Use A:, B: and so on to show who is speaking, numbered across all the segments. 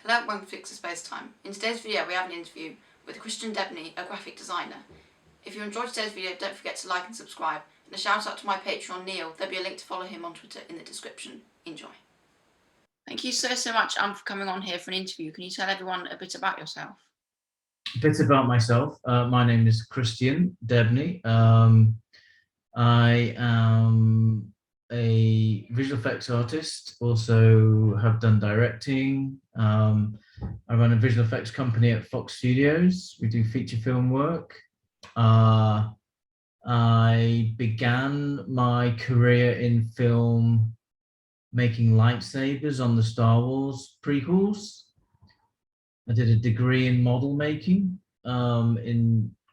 A: Hello and welcome to Felix Space Time. In today's video we have an interview with Debney, a graphic designer. If you enjoyed today's video, don't forget to like and subscribe, and a shout out to my Patreon Neil. There'll be a link to follow him on Twitter in the description. Enjoy. Thank you so much for coming on here for an interview. Can you tell everyone a bit about yourself?
B: A bit about myself. My name is Debney. I am a visual effects artist, also have done directing. I run a visual effects company at Fox Studios. We do feature film work. I began my career in film making lightsabers on the Star Wars prequels. I did a degree in model making,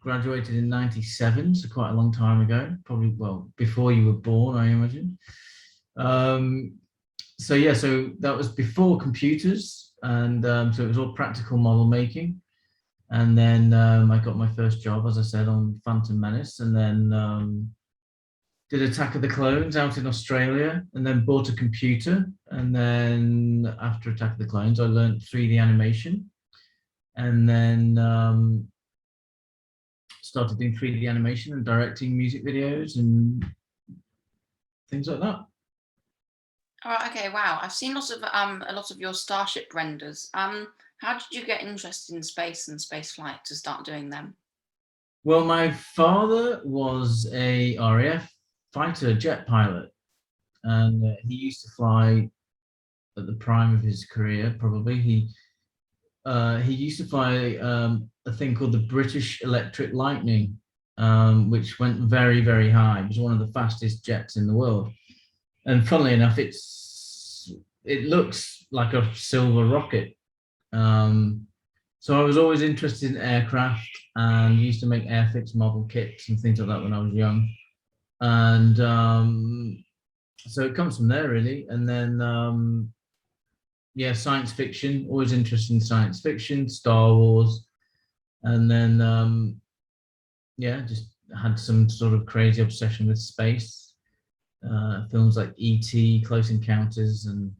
B: graduated in '97, so quite a long time ago, probably, well, before you were born, I imagine. So that was before computers, and so it was all practical model making. And then I got my first job, as I said, on Phantom Menace, and then did Attack of the Clones out in Australia, and then bought a computer. And then after Attack of the Clones, I learned 3D animation, and then started doing 3D animation and directing music videos and things like that.
A: All right, okay, wow. I've seen a lot of your Starship renders. How did you get interested in space and space flight to start doing them?
B: Well, my father was a RAF fighter jet pilot, and he used to fly at the prime of his career, probably. He used to fly a thing called the British Electric Lightning, which went very, very high. It was one of the fastest jets in the world. And funnily enough, it looks like a silver rocket. So I was always interested in aircraft and used to make airfix model kits and things like that when I was young. And so it comes from there, really. And then yeah, science fiction, always interested in science fiction, Star Wars, and then yeah, just had some sort of crazy obsession with space. Films like E.T., Close Encounters, and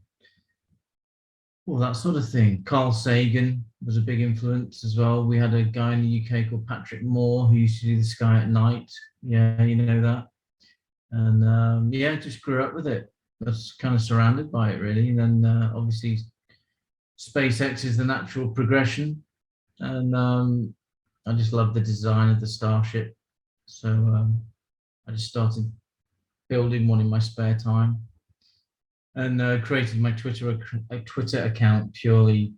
B: all that sort of thing. Carl Sagan was a big influence as well. We had a guy in the UK called Patrick Moore who used to do The Sky at Night. Yeah, you know that. And yeah, just grew up with it. I was kind of surrounded by it, really. And then obviously SpaceX is the natural progression, and I just love the design of the Starship. So I just started building one in my spare time, and created my Twitter account purely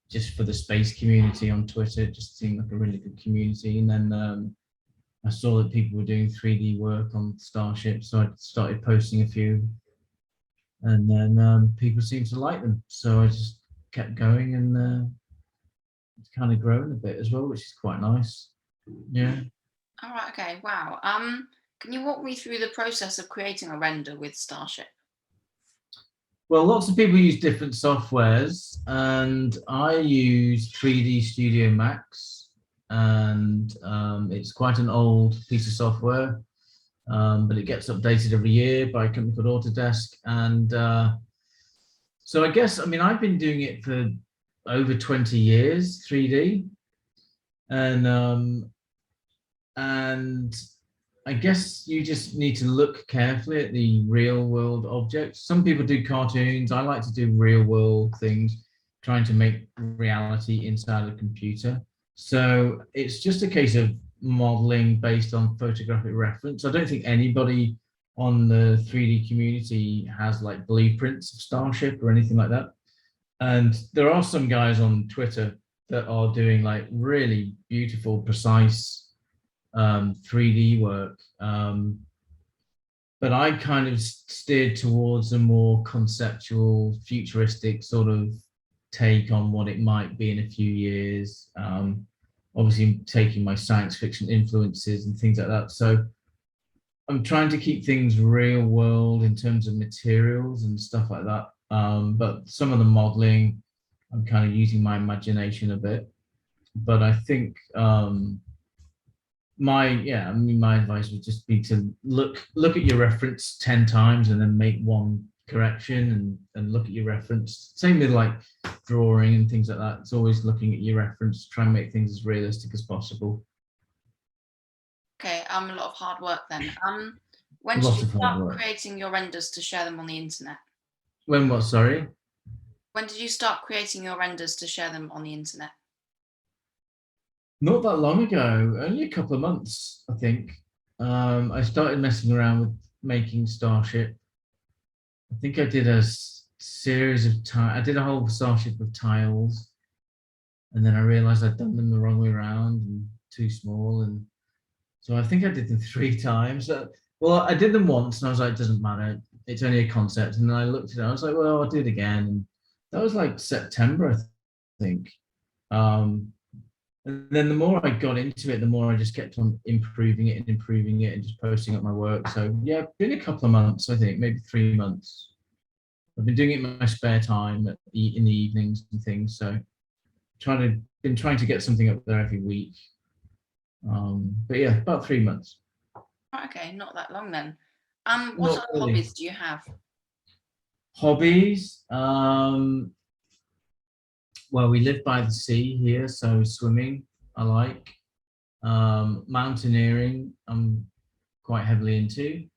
B: just for the space community on Twitter. It just seemed like a really good community. And then I saw that people were doing 3D work on Starship, so I started posting a few, and then people seemed to like them, so I just kept going, and it's kind of grown a bit as well, which is quite nice. Yeah.
A: All right, okay, wow. Can you walk me through the process of creating a render with Starship?
B: Well, lots of people use different softwares, and I use 3D Studio Max, and it's quite an old piece of software, but it gets updated every year by a company called Autodesk. And so I guess, I mean, I've been doing it for over 20 years, 3D, and I guess you just need to look carefully at the real world objects. Some people do cartoons. I like to do real world things, trying to make reality inside a computer. So it's just a case of modeling based on photographic reference. I don't think anybody on the 3D community has like blueprints of Starship or anything like that. And there are some guys on Twitter that are doing like really beautiful, precise 3D work, but I kind of steered towards a more conceptual, futuristic sort of take on what it might be in a few years. Obviously taking my science fiction influences and things like that. So I'm trying to keep things real world in terms of materials and stuff like that. But some of the modeling, I'm kind of using my imagination a bit. But I think my advice would just be to look at your reference 10 times and then make one correction and look at your reference. Same with like drawing and things like that. It's always looking at your reference, try and make things as realistic as possible.
A: Okay, a lot of hard work then. When
B: A
A: did
B: lot
A: you
B: of hard
A: start
B: work.
A: creating your renders to share them on the internet?
B: When what, sorry?
A: When did you start creating your renders to share them on the internet?
B: Not that long ago, only a couple of months, I think. I started messing around with making Starship. I think I did a series of I did a whole Starship of tiles, and then I realized I'd done them the wrong way around and too small, and so I think I did them 3 times. Well, I did them once, and I was like, it doesn't matter, it's only a concept. And then I looked at it, I was like, well, I'll do it again. And that was like September, I think. And then the more I got into it, the more I just kept on improving it and just posting up my work. So yeah, been a couple of months, I think, maybe 3 months. I've been doing it in my spare time in the evenings and things. So been trying to get something up there every week. But yeah, about 3 months.
A: Okay, not that long then. What
B: Not
A: other
B: really.
A: hobbies do you have?
B: Hobbies. Well, we live by the sea here, so swimming I like. Mountaineering I'm quite heavily into.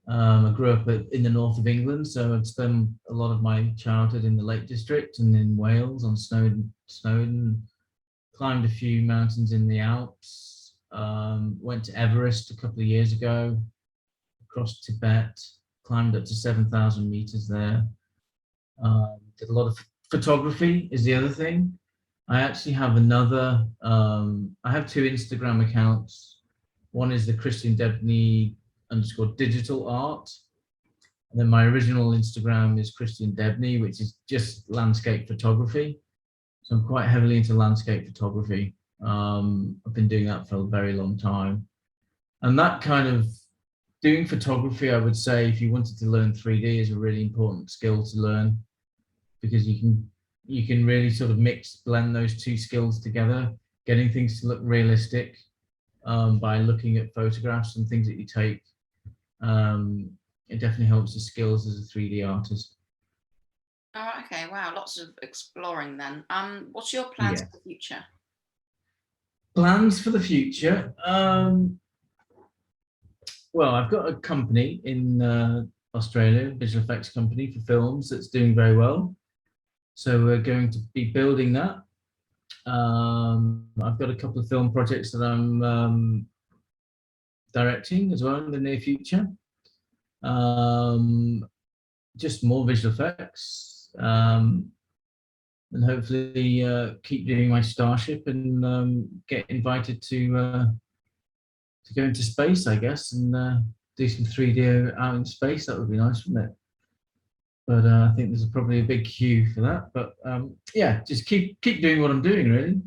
B: I grew up in the north of England, so I'd spent a lot of my childhood in the Lake District and in Wales on Snowdon. Climbed a few mountains in the Alps. Went to Everest a couple of years ago. Across Tibet. Climbed up to 7,000 meters there. Did a lot of photography is the other thing. I actually have another. I have 2 Instagram accounts. One is the Christian Debney _digital art. And then my original Instagram is Christian Debney, which is just landscape photography. So I'm quite heavily into landscape photography. I've been doing that for a very long time. And that kind of doing photography, I would say, if you wanted to learn 3D, is a really important skill to learn, because you can really sort of blend those 2 skills together, getting things to look realistic by looking at photographs and things that you take. It definitely helps the skills as a 3D artist.
A: Oh, okay, wow, lots of exploring then. What's your plans
B: Yeah.
A: for the future?
B: Plans for the future. Well, I've got a company in Australia, visual effects company for films, that's doing very well. So we're going to be building that. I've got a couple of film projects that I'm directing as well in the near future. Just more visual effects, and hopefully keep doing my Starship and get invited to go into space, I guess, and do some 3D out in space. That would be nice, wouldn't it? But I think there's probably a big queue for that. But yeah, just keep doing what I'm doing, really.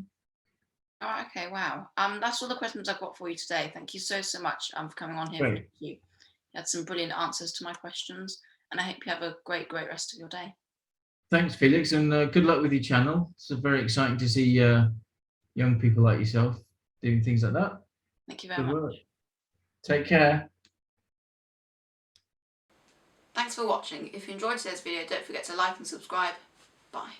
A: Oh, okay, wow. That's all the questions I've got for you today. Thank you so much for coming on here for an
B: Great.
A: interview. You had some brilliant answers to my questions, and I hope you have a great rest of your day.
B: Thanks, Felix, and good luck with your channel. It's very exciting to see young people like yourself doing things like that.
A: Thank you very
B: Good
A: much.
B: work. Take care.
A: Thanks for watching. If you enjoyed today's video, don't forget to like and subscribe. Bye.